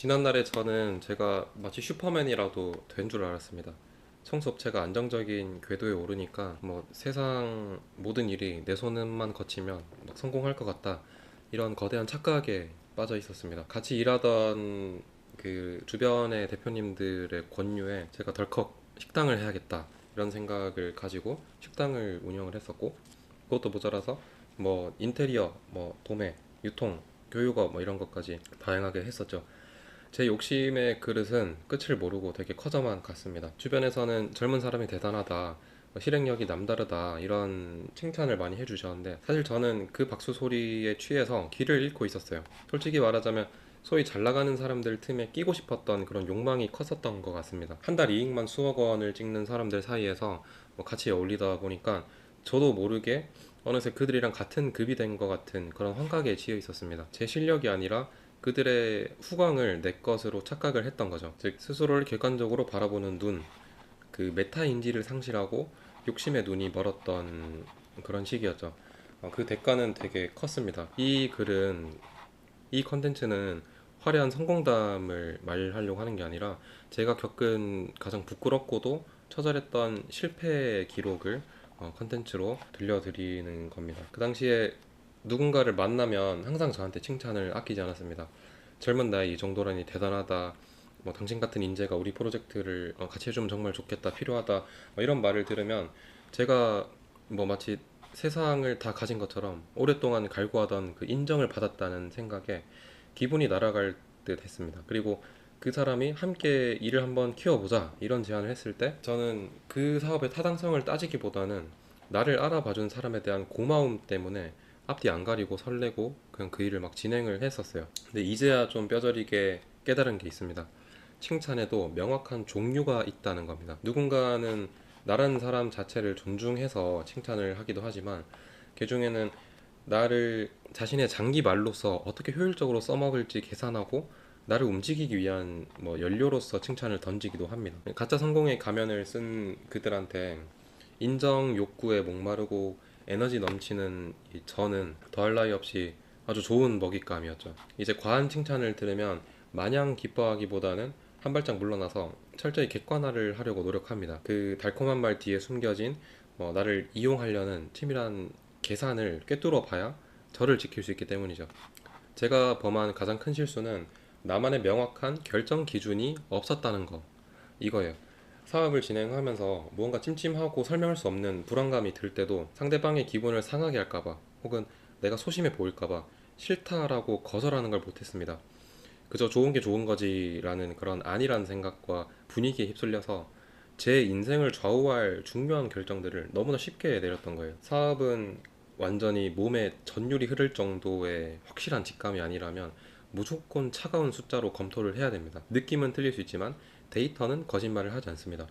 지난날에 저는 제가 마치 슈퍼맨이라도 된 줄 알았습니다. 청소업체가 안정적인 궤도에 오르니까 뭐 세상 모든 일이 내 손만 거치면 막 성공할 것 같다. 이런 거대한 착각에 빠져 있었습니다. 같이 일하던 그 주변의 대표님들의 권유에 제가 덜컥 식당을 해야겠다. 이런 생각을 가지고 식당을 운영을 했었고, 그것도 모자라서 뭐 인테리어, 뭐 도매, 유통, 교육업 뭐 이런 것까지 다양하게 했었죠. 제 욕심의 그릇은 끝을 모르고 되게 커져만 갔습니다. 주변에서는 젊은 사람이 대단하다, 실행력이 남다르다 이런 칭찬을 많이 해주셨는데, 사실 저는 그 박수 소리에 취해서 길을 잃고 있었어요. 솔직히 말하자면 소위 잘 나가는 사람들 틈에 끼고 싶었던 그런 욕망이 컸었던 것 같습니다. 한 달 이익만 수억 원을 찍는 사람들 사이에서 뭐 같이 어울리다 보니까 저도 모르게 어느새 그들이랑 같은 급이 된 것 같은 그런 환각에 취해 있었습니다. 제 실력이 아니라 그들의 후광을 내 것으로 착각을 했던 거죠. 즉 스스로를 객관적으로 바라보는 눈, 그 메타 인지를 상실하고 욕심의 눈이 멀었던 그런 시기였죠. 그 대가는 되게 컸습니다. 이 글은, 이 컨텐츠는 화려한 성공담을 말하려고 하는 게 아니라 제가 겪은 가장 부끄럽고도 처절했던 실패 기록을 컨텐츠로 들려드리는 겁니다. 그 당시에 누군가를 만나면 항상 저한테 칭찬을 아끼지 않았습니다. 젊은 나이 이 정도라니 대단하다. 뭐 당신 같은 인재가 우리 프로젝트를 같이 해주면 정말 좋겠다, 필요하다. 이런 말을 들으면 제가 뭐 마치 세상을 다 가진 것처럼 오랫동안 갈구하던 그 인정을 받았다는 생각에 기분이 날아갈 듯 했습니다. 그리고 그 사람이 함께 일을 한번 키워보자 이런 제안을 했을 때 저는 그 사업의 타당성을 따지기보다는 나를 알아봐준 사람에 대한 고마움 때문에 앞뒤 안 가리고 설레고 그냥 그 일을 막 진행을 했었어요. 근데 이제야 좀 뼈저리게 깨달은 게 있습니다. 칭찬에도 명확한 종류가 있다는 겁니다. 누군가는 나라는 사람 자체를 존중해서 칭찬을 하기도 하지만, 그 중에는 나를 자신의 장기 말로서 어떻게 효율적으로 써먹을지 계산하고 나를 움직이기 위한 뭐 연료로서 칭찬을 던지기도 합니다. 가짜 성공의 가면을 쓴 그들한테 인정 욕구에 목마르고 에너지 넘치는 이 저는 더할 나위 없이 아주 좋은 먹잇감이었죠. 이제 과한 칭찬을 들으면 마냥 기뻐하기보다는 한 발짝 물러나서 철저히 객관화를 하려고 노력합니다. 그 달콤한 말 뒤에 숨겨진 나를 이용하려는 치밀한 계산을 꿰뚫어 봐야 저를 지킬 수 있기 때문이죠. 제가 범한 가장 큰 실수는 나만의 명확한 결정 기준이 없었다는 거, 이거예요. 사업을 진행하면서 무언가 찜찜하고 설명할 수 없는 불안감이 들 때도 상대방의 기분을 상하게 할까봐, 혹은 내가 소심해 보일까봐 싫다라고 거절하는 걸 못했습니다. 그저 좋은 게 좋은 거지라는 그런 안일한 생각과 분위기에 휩쓸려서 제 인생을 좌우할 중요한 결정들을 너무나 쉽게 내렸던 거예요. 사업은 완전히 몸에 전율이 흐를 정도의 확실한 직감이 아니라면 무조건 차가운 숫자로 검토를 해야 됩니다. 느낌은 틀릴 수 있지만 데이터는 거짓말을 하지 않습니다.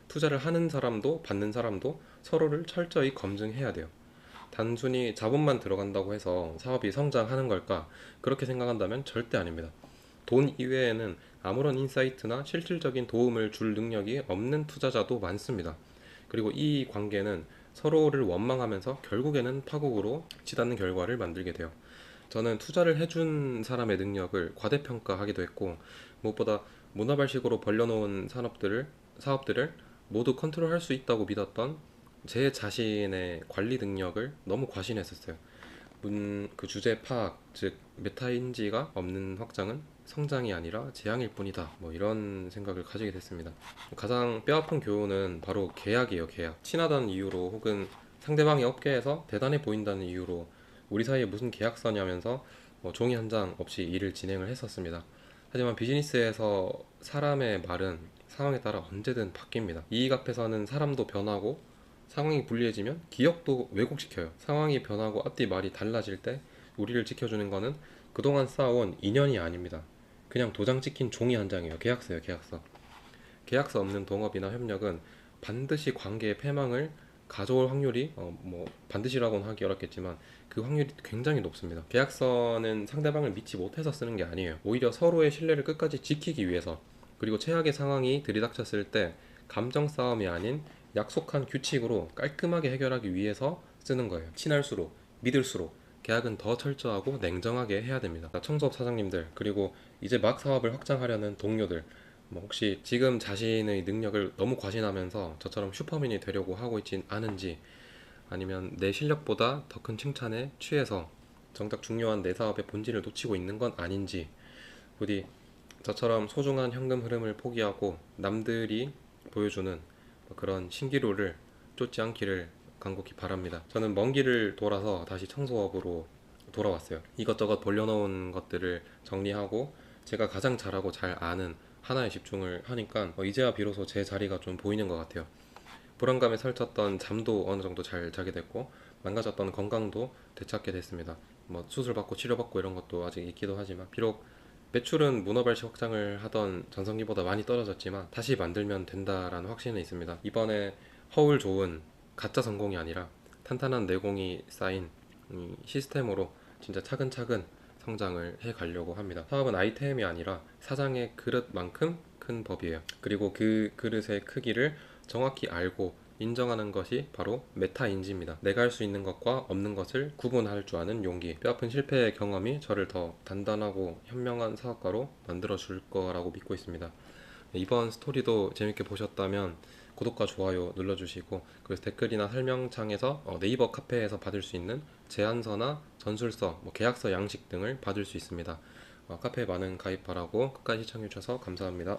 투자를 하는 사람도 받는 사람도 서로를 철저히 검증해야 돼요. 단순히 자본만 들어간다고 해서 사업이 성장하는 걸까? 그렇게 생각한다면 절대 아닙니다. 돈 이외에는 아무런 인사이트나 실질적인 도움을 줄 능력이 없는 투자자도 많습니다. 그리고 이 관계는 서로를 원망하면서 결국에는 파국으로 치닫는 결과를 만들게 돼요. 저는 투자를 해준 사람의 능력을 과대평가하기도 했고, 무엇보다 문화발식으로 벌려놓은 사업들을 모두 컨트롤할 수 있다고 믿었던 제 자신의 관리 능력을 너무 과신했었어요. 그 주제 파악, 즉 메타인지가 없는 확장은 성장이 아니라 재앙일 뿐이다. 뭐 이런 생각을 가지게 됐습니다. 가장 뼈아픈 교훈은 바로 계약이에요, 계약. 친하다는 이유로 혹은 상대방이 업계에서 대단해 보인다는 이유로 우리 사이에 무슨 계약서냐면서 종이 한 장 없이 일을 진행을 했었습니다. 하지만 비즈니스에서 사람의 말은 상황에 따라 언제든 바뀝니다. 이익 앞에서는 사람도 변하고 상황이 불리해지면 기억도 왜곡시켜요. 상황이 변하고 앞뒤 말이 달라질 때 우리를 지켜주는 거는 그동안 쌓아온 인연이 아닙니다. 그냥 도장 찍힌 종이 한 장이에요. 계약서예요, 계약서. 계약서 없는 동업이나 협력은 반드시 관계의 패망을 가져올 확률이 반드시라고는 하기 어렵겠지만 그 확률이 굉장히 높습니다. 계약서는 상대방을 믿지 못해서 쓰는 게 아니에요. 오히려 서로의 신뢰를 끝까지 지키기 위해서, 그리고 최악의 상황이 들이닥쳤을 때 감정 싸움이 아닌 약속한 규칙으로 깔끔하게 해결하기 위해서 쓰는 거예요. 친할수록, 믿을수록 계약은 더 철저하고 냉정하게 해야 됩니다. 청소업 사장님들, 그리고 이제 막 사업을 확장하려는 동료들, 뭐 혹시 지금 자신의 능력을 너무 과신하면서 저처럼 슈퍼맨이 되려고 하고 있진 않은지, 아니면 내 실력보다 더 큰 칭찬에 취해서 정작 중요한 내 사업의 본질을 놓치고 있는 건 아닌지, 부디 저처럼 소중한 현금 흐름을 포기하고 남들이 보여주는 그런 신기루를 쫓지 않기를 간곡히 바랍니다. 저는 먼 길을 돌아서 다시 청소업으로 돌아왔어요. 이것저것 벌려놓은 것들을 정리하고 제가 가장 잘하고 잘 아는 하나에 집중을 하니까 이제야 비로소 제 자리가 좀 보이는 것 같아요. 불안감에 설쳤던 잠도 어느 정도 잘 자게 됐고, 망가졌던 건강도 되찾게 됐습니다. 뭐 수술받고 치료받고 이런 것도 아직 있기도 하지만, 비록 매출은 문어발식 확장을 하던 전성기보다 많이 떨어졌지만 다시 만들면 된다라는 확신은 있습니다. 이번에 허울 좋은 가짜 성공이 아니라 탄탄한 내공이 쌓인 시스템으로 진짜 차근차근 성장을 해 가려고 합니다. 사업은 아이템이 아니라 사장의 그릇만큼 큰 법이에요. 그리고 그 그릇의 크기를 정확히 알고 인정하는 것이 바로 메타인지입니다. 내가 할 수 있는 것과 없는 것을 구분할 줄 아는 용기. 뼈아픈 실패의 경험이 저를 더 단단하고 현명한 사업가로 만들어 줄 거라고 믿고 있습니다. 이번 스토리도 재밌게 보셨다면 구독과 좋아요 눌러주시고, 그리고 댓글이나 설명창에서 네이버 카페에서 받을 수 있는 제안서나 전술서, 계약서 양식 등을 받을 수 있습니다. 카페에 많은 가입 바라고 끝까지 시청해주셔서 감사합니다.